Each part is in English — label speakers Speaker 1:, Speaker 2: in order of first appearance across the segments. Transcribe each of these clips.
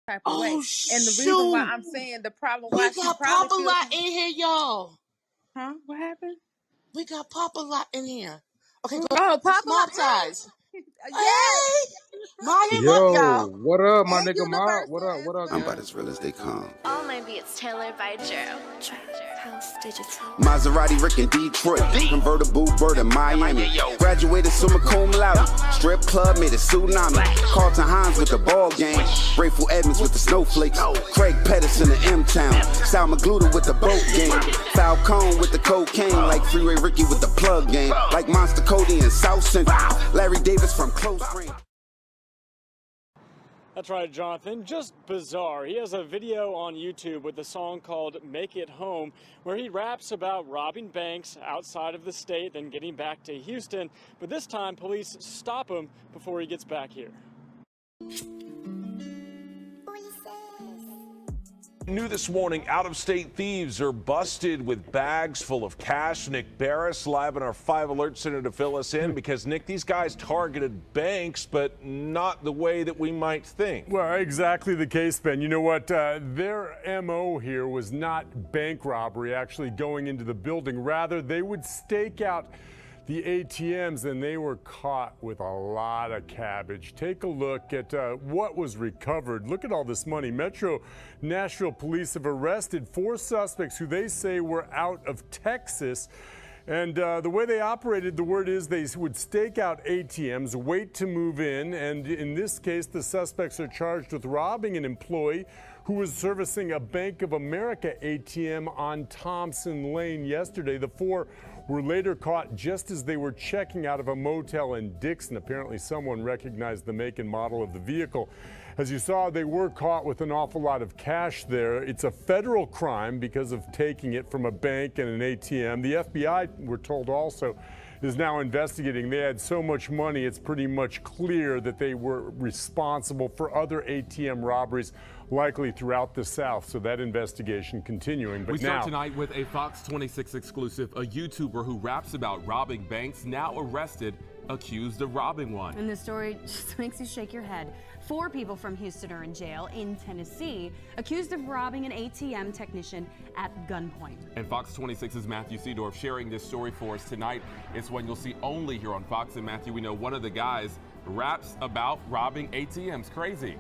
Speaker 1: type of way.
Speaker 2: Oh,
Speaker 1: And the reason why
Speaker 2: shoot.
Speaker 1: I'm saying the problem
Speaker 2: We
Speaker 1: why she
Speaker 2: got
Speaker 1: probably feels,
Speaker 2: Popalot in here, y'all.
Speaker 1: huh? What happened?
Speaker 2: We got Popalot in here. Okay, go.
Speaker 1: Oh,
Speaker 2: That's
Speaker 1: Papa,
Speaker 2: Mob ties.
Speaker 1: yes.
Speaker 2: Hey, mod him up,
Speaker 3: Yo,
Speaker 2: y'all.
Speaker 3: what up, my
Speaker 1: And
Speaker 3: nigga Mob? What
Speaker 1: Universal
Speaker 3: up?
Speaker 1: as
Speaker 3: What up,
Speaker 1: well.
Speaker 4: I'm about
Speaker 3: gang?
Speaker 4: as real as they come.
Speaker 5: All my beats tailored by Drew.
Speaker 4: Maserati Rick in Detroit, convertible bird in Miami. Graduated summa cum laude, strip club made a tsunami. Carlton Hines with the ball game, Grateful Edmonds with the snowflakes, Craig Pettis in the M-Town, Sal Magluta with the boat game, Falcone with the cocaine, like Freeway Ricky with the plug game, like Monster Cody in South Central, Larry Davis from close range.
Speaker 6: That's right, Jonathan. Just bizarre. He has a video on YouTube with a song called Make It Home, where he raps about robbing banks outside of the state, then getting back to Houston. But this time, police stop him before he gets back here.
Speaker 7: New this morning, out-of-state thieves are busted with bags full of cash. Nick Barris live in our 5 Alert Center to fill us in because, Nick, these guys targeted banks, but not the way that we might think.
Speaker 8: Well, exactly the case, Ben. You know what? Their MO here was not bank robbery, actually going into the building. Rather, they would stake out the ATMs, and they were caught with a lot of cabbage. Take a look at what was recovered. Look at all this money. Metro Nashville police have arrested 4 suspects who they say were out of Texas. And the way they operated, the word is they would stake out ATMs, wait to move in, and in this case, the suspects are charged with robbing an employee who was servicing a Bank of America ATM on Thompson Lane yesterday. The 4 were later caught just as they were checking out of a motel in Dixon. Apparently someone recognized the make and model of the vehicle. As you saw, they were caught with an awful lot of cash there. It's a federal crime because of taking it from a bank and an ATM. The FBI, we're told also, is now investigating. They had so much money, it's pretty much clear that they were responsible for other ATM robberies, likely throughout the South. So that investigation continuing. But
Speaker 9: we start tonight with a Fox 26 exclusive. A YouTuber who raps about robbing banks now arrested, accused of robbing one.
Speaker 10: And this story just makes you shake your head. 4 people from Houston are in jail in Tennessee, accused of robbing an ATM technician at gunpoint.
Speaker 9: And Fox 26's Matthew Seedorf sharing this story for us tonight. It's one you'll see only here on Fox. And Matthew, we know one of the guys raps about robbing ATMs. Crazy.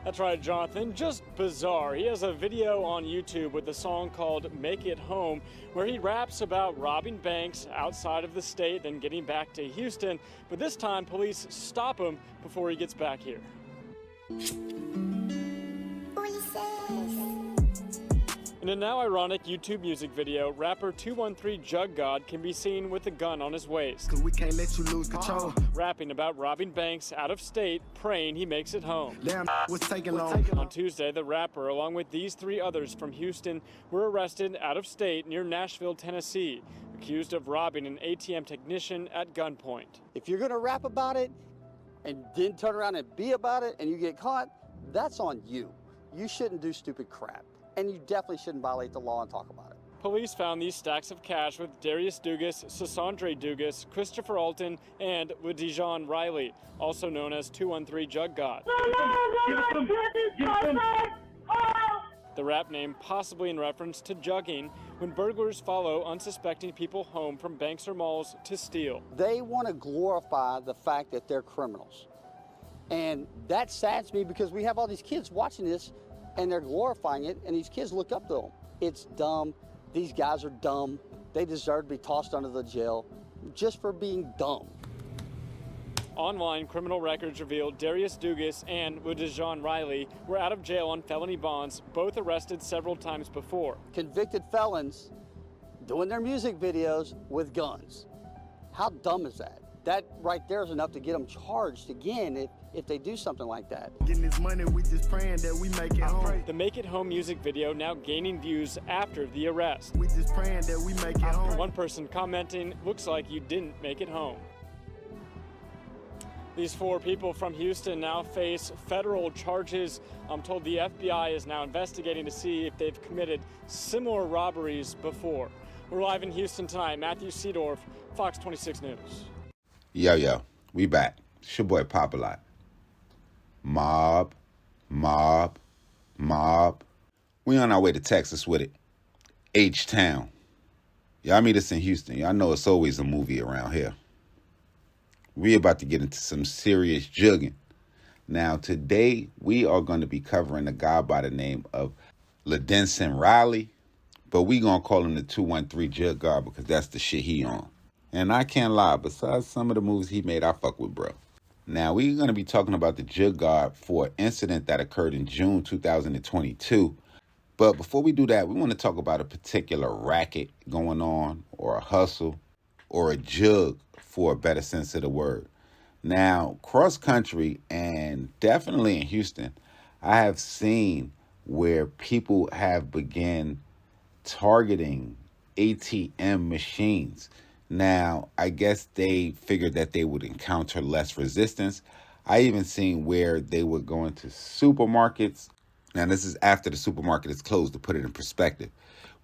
Speaker 6: That's right, Jonathan. Just bizarre. He has a video on YouTube with a song called Make It Home, where he raps about robbing banks outside of the state, then getting back to Houston. But this time, police stop him before he gets back here. In a now ironic YouTube music video, rapper 213 Jug God can be seen with a gun on his waist.
Speaker 11: We can't let you lose control.
Speaker 6: Rapping about robbing banks out of state, praying he makes it home.
Speaker 11: Damn, what's taking long?
Speaker 6: On Tuesday, the rapper, along with these 3 others from Houston, were arrested out of state near Nashville, Tennessee, accused of robbing an ATM technician at gunpoint.
Speaker 12: If you're going to rap about it and then turn around and be about it and you get caught, that's on you. You shouldn't do stupid crap. And you definitely shouldn't violate the law and talk about it.
Speaker 6: Police found these stacks of cash with Darius Dugas, Sassandre Dugas, Christopher Alton, and Ladesion Riley, also known as 213 Jug God. The rap name possibly in reference to jugging, when burglars follow unsuspecting people home from banks or malls to steal.
Speaker 12: They want to glorify the fact that they're criminals. And that saddens me because we have all these kids watching this and they're glorifying it, and these kids look up to them. It's dumb. These guys are dumb. They deserve to be tossed under the jail just for being dumb.
Speaker 6: Online criminal records revealed Darius Dugas and Ladesion Riley were out of jail on felony bonds, both arrested several times before.
Speaker 12: Convicted felons doing their music videos with guns. How dumb is that? That right there is enough to get them charged again if they do something like that.
Speaker 11: Getting this money, we just praying that we make it home.
Speaker 6: The Make It Home music video now gaining views after the arrest.
Speaker 11: We just praying that we make it home.
Speaker 6: One person commenting, "Looks like you didn't make it home." These 4 people from Houston now face federal charges. I'm told the FBI is now investigating to see if they've committed similar robberies before. We're live in Houston tonight. Matthew Seedorf, Fox 26 News.
Speaker 4: Yo, we back. It's your boy Popalot. Mobb, Mobb, Mobb. We on our way to Texas with it. H-Town. Y'all meet us in Houston. Y'all know it's always a movie around here. We about to get into some serious jugging. Now, today, we are going to be covering a guy by the name of Ladesion Riley, but we going to call him the 213 Jug God because that's the shit he on. And I can't lie, besides some of the movies he made, I fuck with bro. Now, we're going to be talking about the Jug God for an incident that occurred in June 2022. But before we do that, we want to talk about a particular racket going on, or a hustle, or a jug, for a better sense of the word. Now, cross country and definitely in Houston, I have seen where people have begun targeting ATM machines. Now, I guess they figured that they would encounter less resistance. I even seen where they would go into supermarkets. Now, this is after the supermarket is closed, to put it in perspective,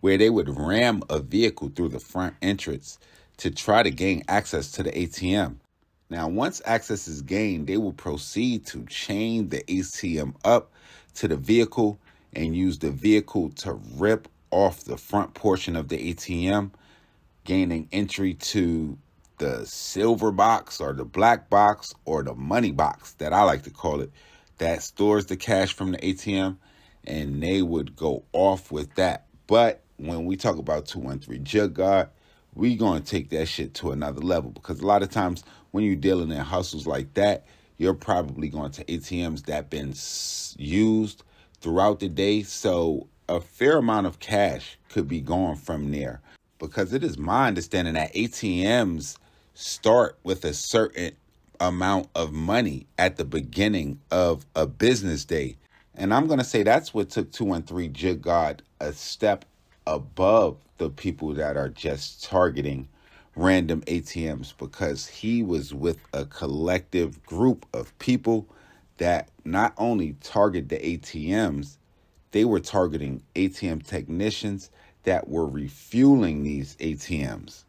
Speaker 4: where they would ram a vehicle through the front entrance to try to gain access to the ATM. Now, once access is gained, they will proceed to chain the ATM up to the vehicle and use the vehicle to rip off the front portion of the ATM, gaining entry to the silver box or the black box or the money box that I like to call it, that stores the cash from the ATM, and they would go off with that. But when we talk about 213 Jug God, we going to take that shit to another level, because a lot of times when you're dealing in hustles like that, you're probably going to ATMs that been used throughout the day. So a fair amount of cash could be gone from there, because it is my understanding that ATMs start with a certain amount of money at the beginning of a business day. And I'm going to say that's what took 213 Jug God a step above the people that are just targeting random ATMs, because he was with a collective group of people that not only target the ATMs, they were targeting ATM technicians that were refueling these ATMs.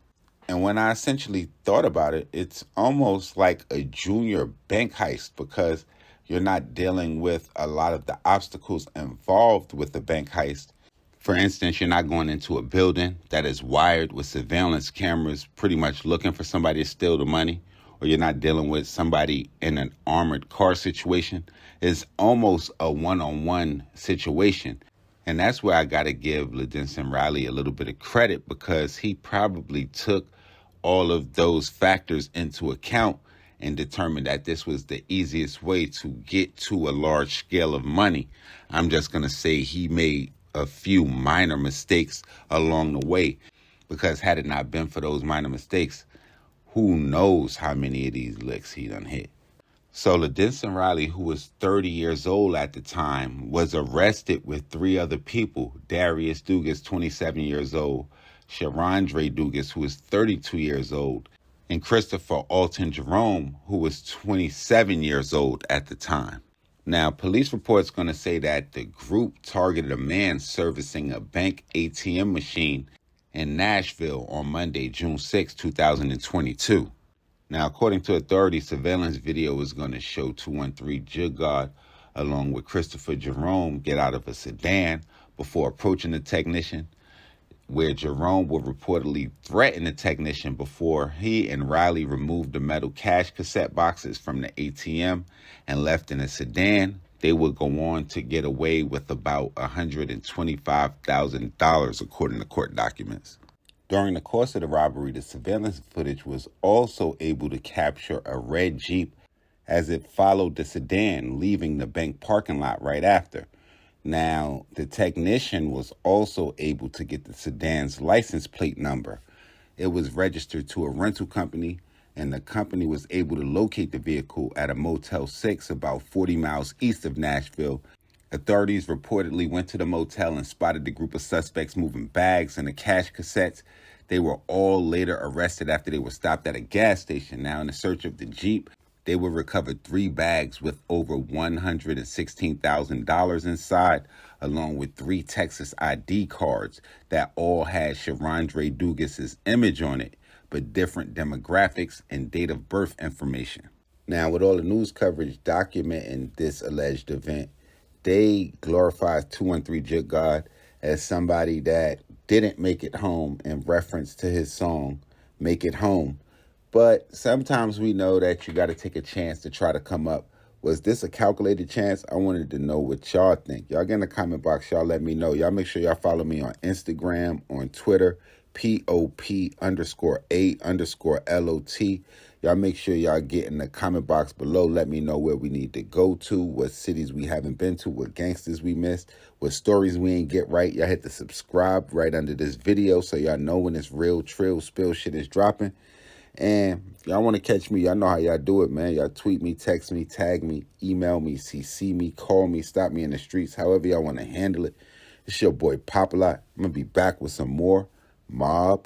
Speaker 4: And when I essentially thought about it, it's almost like a junior bank heist, because you're not dealing with a lot of the obstacles involved with the bank heist. For instance, you're not going into a building that is wired with surveillance cameras pretty much looking for somebody to steal the money, or you're not dealing with somebody in an armored car situation. It's almost a one-on-one situation. And that's where I got to give Ladesion Riley a little bit of credit, because he probably took all of those factors into account and determined that this was the easiest way to get to a large scale of money. I'm just going to say he made a few minor mistakes along the way, because had it not been for those minor mistakes, who knows how many of these licks he done hit. So Ladesion Riley, who was 30 years old at the time, was arrested with 3 other people: Darius Dugas, 27 years old, Sharandre Dugas, who was 32 years old, and Christopher Alton Jerome, who was 27 years old at the time. Now, police reports going to say that the group targeted a man servicing a bank ATM machine in Nashville on Monday, June 6, 2022. Now, according to authorities, surveillance video is going to show 213 Jug God along with Christopher Jerome get out of a sedan before approaching the technician, where Jerome would reportedly threaten the technician before he and Riley removed the metal cash cassette boxes from the ATM and left in a sedan. They would go on to get away with about $125,000, according to court documents. During the course of the robbery, the surveillance footage was also able to capture a red Jeep as it followed the sedan, leaving the bank parking lot right after. Now, the technician was also able to get the sedan's license plate number. It was registered to a rental company, and the company was able to locate the vehicle at a Motel 6 about 40 miles east of Nashville. Authorities reportedly went to the motel and spotted the group of suspects moving bags and the cash cassettes. They were all later arrested after they were stopped at a gas station. Now, in the search of the Jeep, they would recover 3 bags with over $116,000 inside, along with 3 Texas ID cards that all had Sharandre Dugas' image on it, but different demographics and date of birth information.
Speaker 3: Now, with all the news coverage documenting this alleged event, they glorify 213 Jig God as somebody that didn't make it home in reference to his song, Make It Home. But sometimes we know that you got to take a chance to try to come up. Was this a calculated chance? I wanted to know what y'all think. Y'all get in the comment box. Y'all let me know. Y'all make sure y'all follow me on Instagram, on Twitter, POP_A_LOT. Y'all make sure y'all get in the comment box below. Let me know where we need to go to, what cities we haven't been to, what gangsters we missed, what stories we ain't get right. Y'all hit the subscribe right under this video so y'all know when this real trill spill shit is dropping. And if y'all want to catch me, y'all know how y'all do it, man. Y'all tweet me, text me, tag me, email me, CC me, call me, stop me in the streets, however y'all want to handle it. It's your boy Popalot. I'm going to be back with some more Mobb.